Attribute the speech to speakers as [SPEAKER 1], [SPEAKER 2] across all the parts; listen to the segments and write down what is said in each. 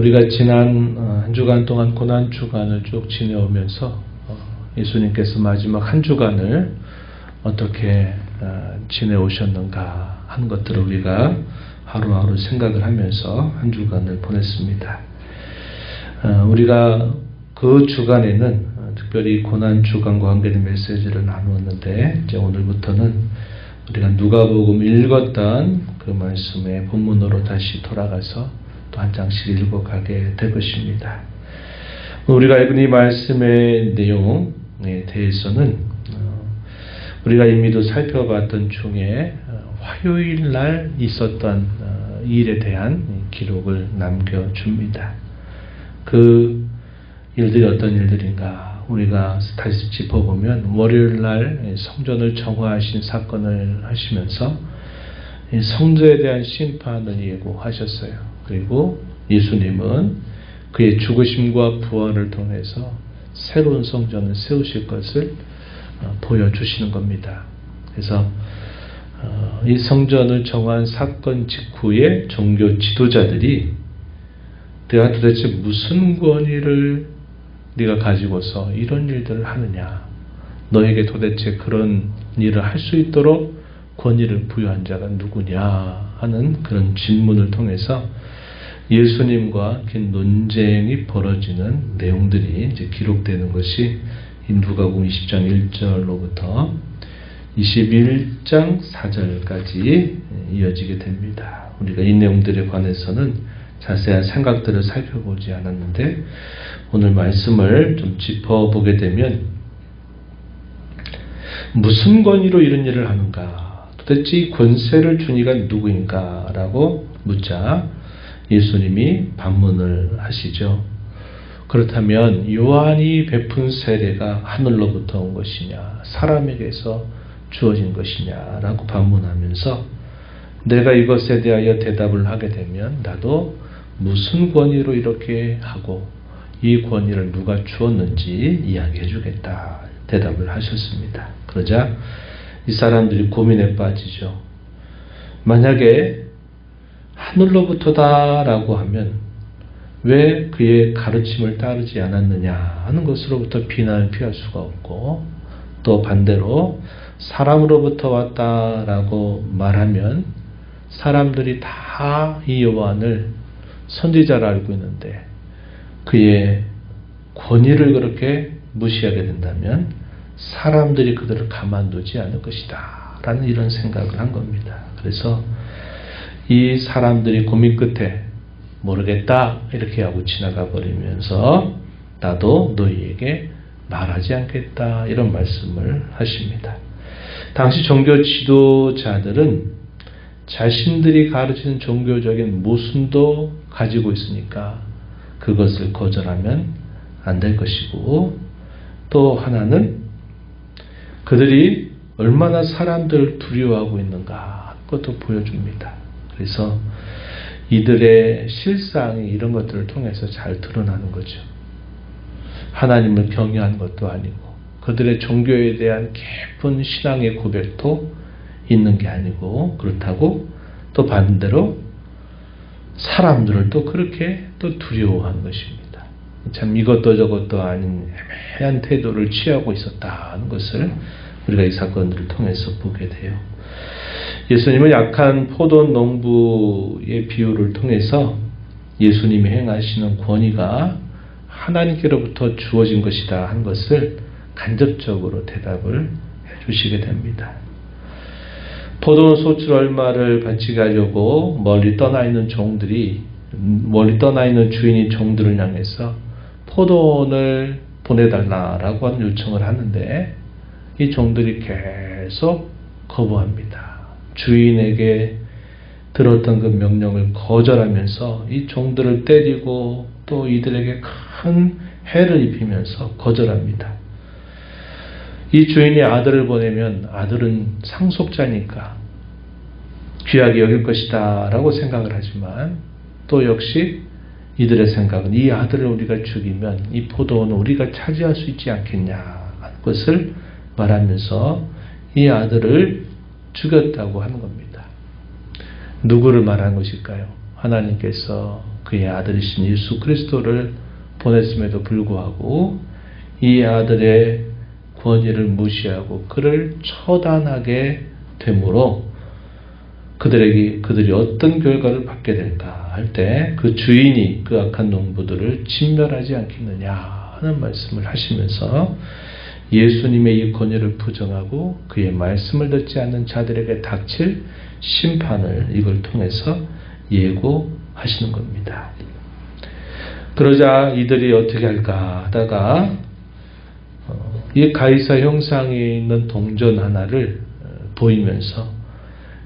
[SPEAKER 1] 우리가 지난 한 주간 동안 고난 주간을 쭉 지내오면서 예수님께서 마지막 한 주간을 어떻게 지내오셨는가 하는 것들을 우리가 하루하루 생각을 하면서 한 주간을 보냈습니다. 우리가 그 주간에는 특별히 고난 주간과 관계된 메시지를 나누었는데, 이제 오늘부터는 우리가 누가복음 읽었던 그 말씀의 본문으로 다시 돌아가서 또 한 장씩 읽어가게 될 것입니다. 우리가 읽은 이 말씀의 내용에 대해서는 우리가 이미도 살펴봤던 중에 화요일 날 있었던 일에 대한 기록을 남겨줍니다. 그 일들이 어떤 일들인가 우리가 다시 짚어보면, 월요일 날 성전을 정화하신 사건을 하시면서 성전에 대한 심판을 예고하셨어요. 그리고 예수님은 그의 죽으심과 부활을 통해서 새로운 성전을 세우실 것을 보여주시는 겁니다. 그래서 이 성전을 정한 사건 직후에 종교 지도자들이 내가 도대체 무슨 권위를 네가 가지고서 이런 일들을 하느냐, 너에게 도대체 그런 일을 할 수 있도록 권위를 부여한 자가 누구냐 하는 그런 질문을 통해서 예수님과 긴 논쟁이 벌어지는 내용들이 이제 기록되는 것이 누가복음 20장 1절로부터 21장 4절까지 이어지게 됩니다. 우리가 이 내용들에 관해서는 자세한 생각들을 살펴보지 않았는데, 오늘 말씀을 좀 짚어보게 되면 무슨 권위로 이런 일을 하는가, 도대체 이 권세를 준 이가 누구인가 라고 묻자 예수님이 반문을 하시죠. 그렇다면 요한이 베푼 세례가 하늘로부터 온 것이냐, 사람에게서 주어진 것이냐 라고 반문하면서, 내가 이것에 대하여 대답을 하게 되면 나도 무슨 권위로 이렇게 하고 이 권위를 누가 주었는지 이야기해 주겠다 대답을 하셨습니다. 그러자 이 사람들이 고민에 빠지죠. 만약에 하늘로부터다 라고 하면 왜 그의 가르침을 따르지 않았느냐 하는 것으로부터 비난을 피할 수가 없고, 또 반대로 사람으로부터 왔다라고 말하면 사람들이 다 이 요한을 선지자라 알고 있는데 그의 권위를 그렇게 무시하게 된다면 사람들이 그들을 가만두지 않을 것이다 라는 이런 생각을 한 겁니다. 그래서 이 사람들이 고민 끝에 모르겠다 이렇게 하고 지나가 버리면서 나도 너희에게 말하지 않겠다 이런 말씀을 하십니다. 당시 종교 지도자들은 자신들이 가르치는 종교적인 모순도 가지고 있으니까 그것을 거절하면 안 될 것이고, 또 하나는 그들이 얼마나 사람들을 두려워하고 있는가 그것도 보여줍니다. 그래서 이들의 실상이 이런 것들을 통해서 잘 드러나는 거죠. 하나님을 경외하는 것도 아니고 그들의 종교에 대한 깊은 신앙의 고백도 있는 게 아니고, 그렇다고 또 반대로 사람들을 또 그렇게 또 두려워하는 것입니다. 참 이것도 저것도 아닌 애매한 태도를 취하고 있었다는 것을 우리가 이 사건들을 통해서 보게 돼요. 예수님은 약한 포도 농부의 비유를 통해서 예수님이 행하시는 권위가 하나님께로부터 주어진 것이다 하는 것을 간접적으로 대답을 해주시게 됩니다. 포도 소출 얼마를 반칙하려고 멀리 떠나 있는 주인이 종들을 향해서 포도원을 보내달라라고 하는 요청을 하는데 이 종들이 계속 거부합니다. 주인에게 들었던 그 명령을 거절하면서 이 종들을 때리고 또 이들에게 큰 해를 입히면서 거절합니다. 이 주인이 아들을 보내면 아들은 상속자니까 귀하게 여길 것이다 라고 생각을 하지만, 또 역시 이들의 생각은 이 아들을 우리가 죽이면 이 포도원을 우리가 차지할 수 있지 않겠냐 하는 것을 말하면서 이 아들을 죽였다고 하는 겁니다. 누구를 말하는 것일까요? 하나님께서 그의 아들이신 예수 그리스도를 보냈음에도 불구하고 이 아들의 권위를 무시하고 그를 처단하게 되므로 그들이 어떤 결과를 받게 될까 할 때 그 주인이 그 악한 농부들을 진멸하지 않겠느냐 하는 말씀을 하시면서 예수님의 이 권위를 부정하고 그의 말씀을 듣지 않는 자들에게 닥칠 심판을 이걸 통해서 예고하시는 겁니다. 그러자 이들이 어떻게 할까 하다가 이 가이사 형상에 있는 동전 하나를 보이면서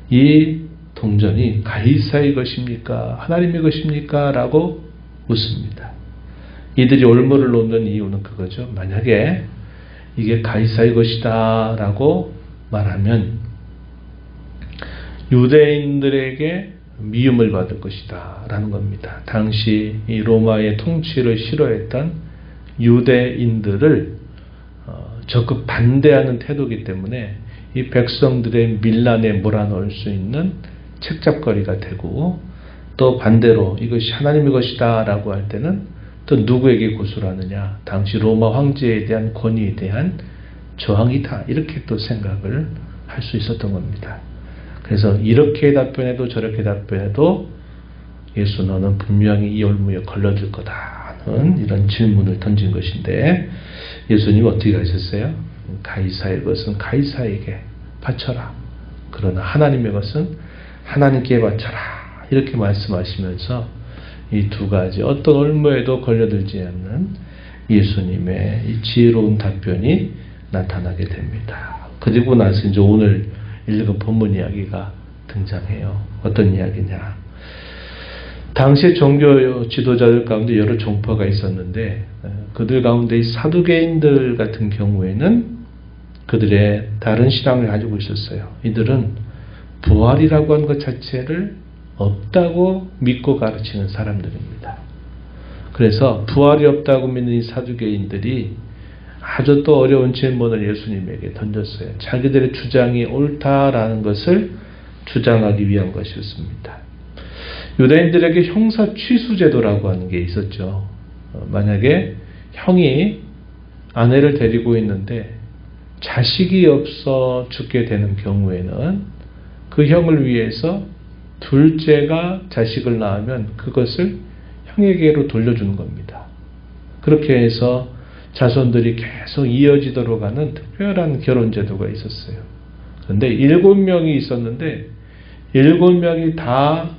[SPEAKER 1] 이 동전이 가이사의 것입니까? 하나님의 것입니까? 라고 묻습니다. 이들이 올무를 놓는 이유는 그거죠. 만약에 이게 가이사의 것이다 라고 말하면 유대인들에게 미움을 받을 것이다 라는 겁니다. 당시 이 로마의 통치를 싫어했던 유대인들을 적극 반대하는 태도이기 때문에 이 백성들의 밀란에 몰아넣을 수 있는 책잡거리가 되고, 또 반대로 이것이 하나님의 것이다 라고 할 때는 또 누구에게 고소를 하느냐, 당시 로마 황제에 대한 권위에 대한 저항이다, 이렇게 또 생각을 할 수 있었던 겁니다. 그래서 이렇게 답변해도 저렇게 답변해도 예수 너는 분명히 이 올무에 걸려들 거다 하는 이런 질문을 던진 것인데, 예수님은 어떻게 하셨어요? 가이사의 것은 가이사에게 바쳐라, 그러나 하나님의 것은 하나님께 바쳐라, 이렇게 말씀하시면서 이 두 가지 어떤 올무에도 걸려들지 않는 예수님의 이 지혜로운 답변이 나타나게 됩니다. 그리고 나서 이제 오늘 읽은 본문 이야기가 등장해요. 어떤 이야기냐? 당시 종교 지도자들 가운데 여러 종파가 있었는데 그들 가운데 이 사두개인들 같은 경우에는 그들의 다른 신앙을 가지고 있었어요. 이들은 부활이라고 하는 것 자체를 없다고 믿고 가르치는 사람들입니다. 그래서 부활이 없다고 믿는 이 사두개인들이 아주 또 어려운 질문을 예수님에게 던졌어요. 자기들의 주장이 옳다라는 것을 주장하기 위한 것이었습니다. 유대인들에게 형사 취수 제도라고 하는 게 있었죠. 만약에 형이 아내를 데리고 있는데 자식이 없어 죽게 되는 경우에는 그 형을 위해서 둘째가 자식을 낳으면 그것을 형에게로 돌려주는 겁니다. 그렇게 해서 자손들이 계속 이어지도록 하는 특별한 결혼 제도가 있었어요. 그런데 7명이 있었는데 7명이 다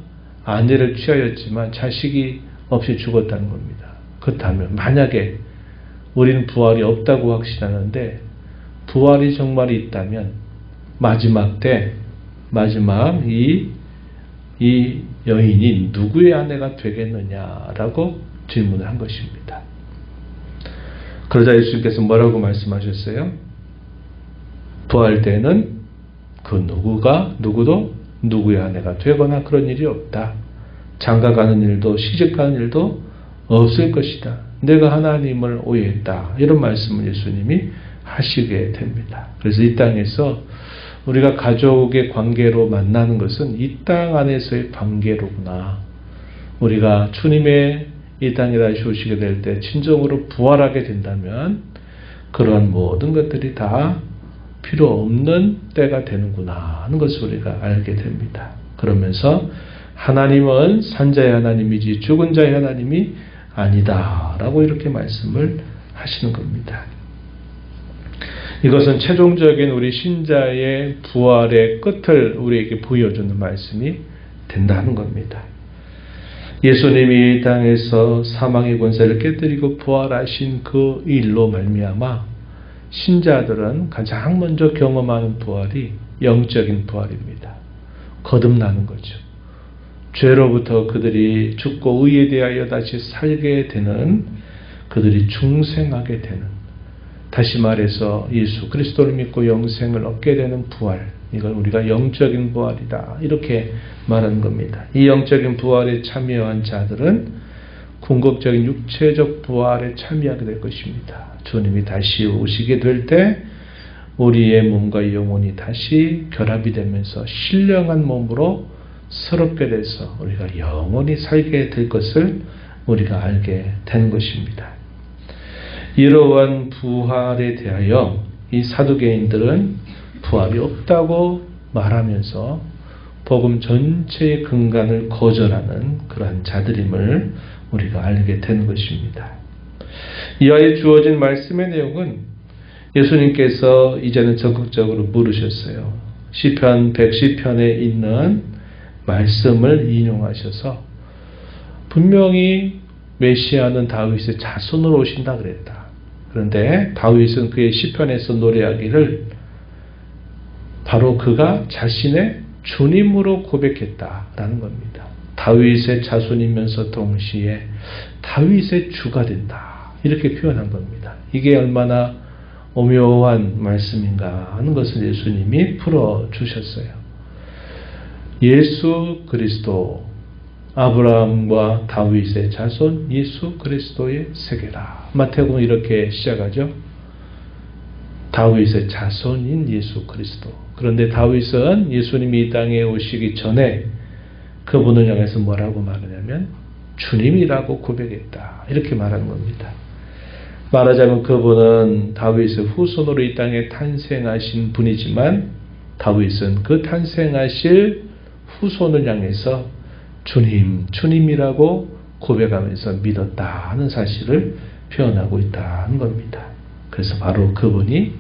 [SPEAKER 1] 아내를 취하였지만 자식이 없이 죽었다는 겁니다. 그렇다면 만약에 우리는 부활이 없다고 확신하는데 부활이 정말 있다면 마지막 때 이 여인이 누구의 아내가 되겠느냐라고 질문을 한 것입니다. 그러자 예수님께서 뭐라고 말씀하셨어요? 부활 때는 그 누구도 누구의 아내가 되거나 그런 일이 없다. 장가가는 일도 시집가는 일도 없을 것이다. 내가 하나님을 오해했다. 이런 말씀을 예수님이 하시게 됩니다. 그래서 이 땅에서 우리가 가족의 관계로 만나는 것은 이 땅 안에서의 관계로구나. 우리가 주님의 이 땅에 다시 오시게 될 때 진정으로 부활하게 된다면 그러한 모든 것들이 다 필요 없는 때가 되는구나 하는 것을 우리가 알게 됩니다. 그러면서 하나님은 산자의 하나님이지 죽은 자의 하나님이 아니다 라고 이렇게 말씀을 하시는 겁니다. 이것은 최종적인 우리 신자의 부활의 끝을 우리에게 보여주는 말씀이 된다는 겁니다. 예수님이 이 땅에서 사망의 권세를 깨뜨리고 부활하신 그 일로 말미암아 신자들은 가장 먼저 경험하는 부활이 영적인 부활입니다. 거듭나는 거죠. 죄로부터 그들이 죽고 의에 대하여 다시 살게 되는, 그들이 중생하게 되는, 다시 말해서 예수 그리스도를 믿고 영생을 얻게 되는 부활, 이걸 우리가 영적인 부활이다 이렇게 말하는 겁니다. 이 영적인 부활에 참여한 자들은 궁극적인 육체적 부활에 참여하게 될 것입니다. 주님이 다시 오시게 될 때 우리의 몸과 영혼이 다시 결합이 되면서 신령한 몸으로 새롭게 돼서 우리가 영원히 살게 될 것을 우리가 알게 되는 것입니다. 이러한 부활에 대하여 이 사두개인들은 부활이 없다고 말하면서 복음 전체의 근간을 거절하는 그러한 자들임을 우리가 알게 되는 것입니다. 이하에 주어진 말씀의 내용은 예수님께서 이제는 적극적으로 물으셨어요. 시편 110편에 있는 말씀을 인용하셔서 분명히 메시아는 다윗의 자손으로 오신다 그랬다. 그런데 다윗은 그의 시편에서 노래하기를 바로 그가 자신의 주님으로 고백했다라는 겁니다. 다윗의 자손이면서 동시에 다윗의 주가 된다. 이렇게 표현한 겁니다. 이게 얼마나 오묘한 말씀인가 하는 것을 예수님이 풀어주셨어요. 예수 그리스도, 아브라함과 다윗의 자손 예수 그리스도의 세계라. 마태복음은 이렇게 시작하죠. 다윗의 자손인 예수 그리스도. 그런데 다윗은 예수님이 이 땅에 오시기 전에 그분을 향해서 뭐라고 말하냐면 주님이라고 고백했다. 이렇게 말하는 겁니다. 말하자면 그분은 다윗의 후손으로 이 땅에 탄생하신 분이지만 다윗은 그 탄생하실 후손을 향해서 주님이라고 고백하면서 믿었다 하는 사실을 표현하고 있다는 겁니다. 그래서 바로 그분이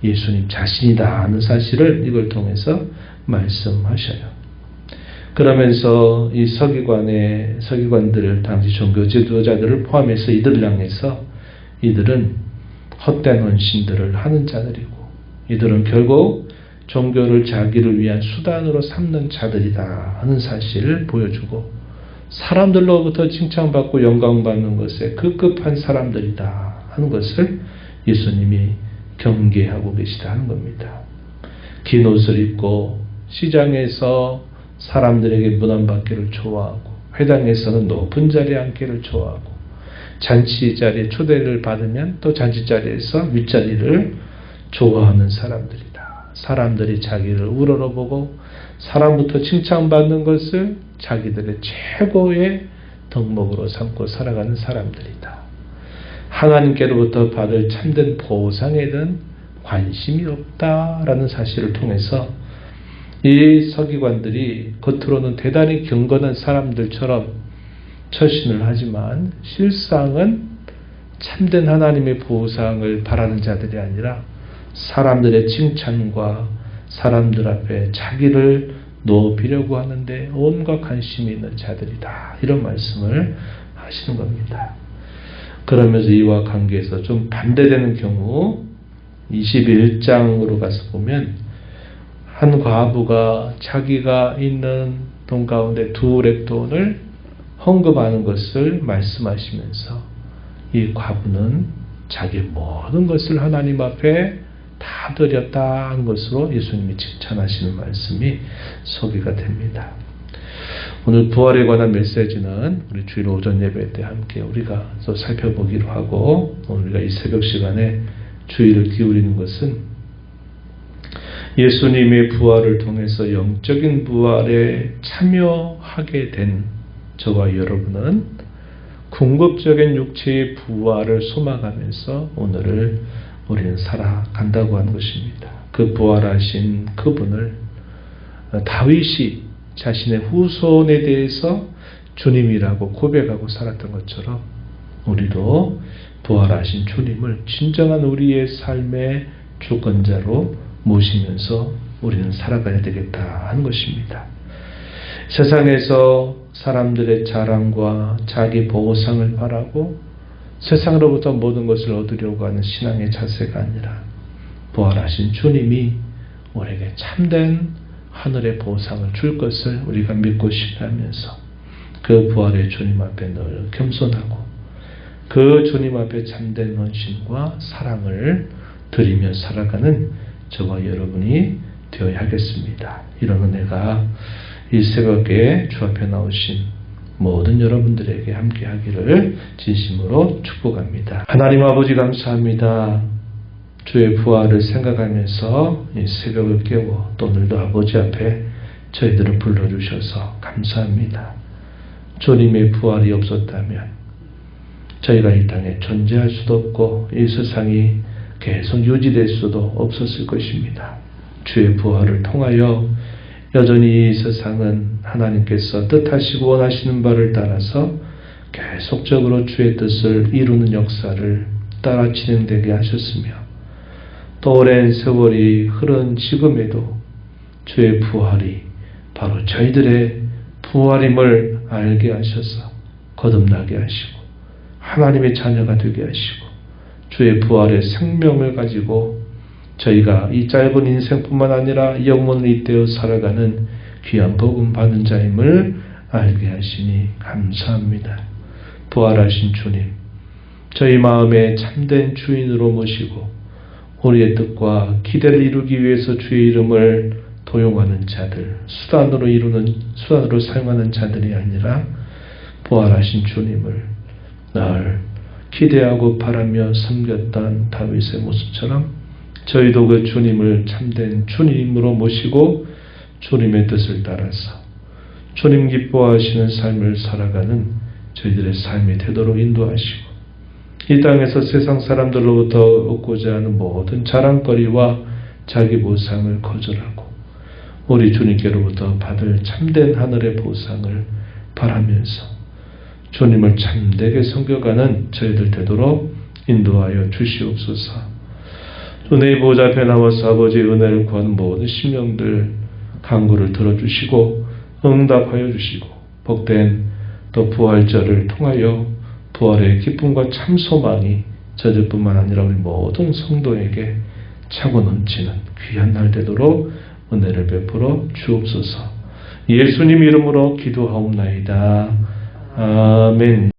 [SPEAKER 1] 예수님 자신이다 하는 사실을 이걸 통해서 말씀하셔요. 그러면서 이 서기관들을 당시 종교 지도자들을 포함해서 이들을 향해서 이들은 헛된 헌신들을 하는 자들이고 이들은 결국 종교를 자기를 위한 수단으로 삼는 자들이다 하는 사실을 보여주고 사람들로부터 칭찬받고 영광받는 것에 급급한 사람들이다 하는 것을 예수님이 경계하고 계시다 하는 겁니다. 긴 옷을 입고 시장에서 사람들에게 문안받기를 좋아하고 회당에서는 높은 자리에 앉기를 좋아하고 잔치 자리에 초대를 받으면 또 잔치 자리에서 윗자리를 좋아하는 사람들이다. 사람들이 자기를 우러러보고 사람부터 칭찬받는 것을 자기들의 최고의 덕목으로 삼고 살아가는 사람들이다. 하나님께로부터 받을 참된 보상에 대한 관심이 없다라는 사실을 통해서 이 서기관들이 겉으로는 대단히 경건한 사람들처럼 처신을 하지만 실상은 참된 하나님의 보상을 바라는 자들이 아니라 사람들의 칭찬과 사람들 앞에 자기를 높이려고 하는데 온갖 관심이 있는 자들이다. 이런 말씀을 하시는 겁니다. 그러면서 이와 관계에서 좀 반대되는 경우 21장으로 가서 보면 한 과부가 자기가 있는 돈 가운데 2렙돈을 헌금하는 것을 말씀하시면서 이 과부는 자기 모든 것을 하나님 앞에 다 드렸다 하는 것으로 예수님이 칭찬하시는 말씀이 소개가 됩니다. 오늘 부활에 관한 메시지는 우리 주일 오전 예배 때 함께 우리가 또 살펴보기로 하고 우리가 이 새벽 시간에 주의를 기울이는 것은 예수님의 부활을 통해서 영적인 부활에 참여하게 된 저와 여러분은 궁극적인 육체의 부활을 소망하면서 오늘을 우리는 살아간다고 하는 것입니다. 그 부활하신 그분을 다윗이 자신의 후손에 대해서 주님이라고 고백하고 살았던 것처럼 우리도 부활하신 주님을 진정한 우리의 삶의 주권자로 모시면서 우리는 살아가야 되겠다 하는 것입니다. 세상에서 사람들의 자랑과 자기 보상을 바라고 세상으로부터 모든 것을 얻으려고 하는 신앙의 자세가 아니라 부활하신 주님이 우리에게 참된 하늘의 보상을 줄 것을 우리가 믿고 신뢰하면서 그 부활의 주님 앞에 늘 겸손하고 그 주님 앞에 참된 헌신과 사랑을 드리며 살아가는 저와 여러분이 되어야 하겠습니다. 이런 은혜가 이 새벽에 주 앞에 나오신 모든 여러분들에게 함께 하기를 진심으로 축복합니다. 하나님 아버지 감사합니다. 주의 부활을 생각하면서 이 새벽을 깨워 또 오늘도 아버지 앞에 저희들을 불러주셔서 감사합니다. 주님의 부활이 없었다면 저희가 이 땅에 존재할 수도 없고 이 세상이 계속 유지될 수도 없었을 것입니다. 주의 부활을 통하여 여전히 이 세상은 하나님께서 뜻하시고 원하시는 바를 따라서 계속적으로 주의 뜻을 이루는 역사를 따라 진행되게 하셨으며 또 오랜 세월이 흐른 지금에도 주의 부활이 바로 저희들의 부활임을 알게 하셔서 거듭나게 하시고 하나님의 자녀가 되게 하시고 주의 부활의 생명을 가지고 저희가 이 짧은 인생뿐만 아니라 영원을 잇대어 살아가는 귀한 복음 받은 자임을 알게 하시니 감사합니다. 부활하신 주님, 저희 마음의 참된 주인으로 모시고 우리의 뜻과 기대를 이루기 위해서 주의 이름을 도용하는 자들, 수단으로 사용하는 자들이 아니라 부활하신 주님을 늘 기대하고 바라며 섬겼던 다윗의 모습처럼 저희도 그 주님을 참된 주님으로 모시고 주님의 뜻을 따라서 주님 기뻐하시는 삶을 살아가는 저희들의 삶이 되도록 인도하시고 이 땅에서 세상 사람들로부터 얻고자 하는 모든 자랑거리와 자기 보상을 거절하고 우리 주님께로부터 받을 참된 하늘의 보상을 바라면서 주님을 참되게 섬겨가는 저희들 되도록 인도하여 주시옵소서. 은혜의 보좌 앞에 나와서 아버지의 은혜를 구하는 모든 심령들 간구를 들어주시고 응답하여 주시고 복된 또 부활절을 통하여 부활의 기쁨과 참 소망이 저들뿐만 아니라 우리 모든 성도에게 차고 넘치는 귀한 날 되도록 은혜를 베풀어 주옵소서. 예수님 이름으로 기도하옵나이다. 아멘.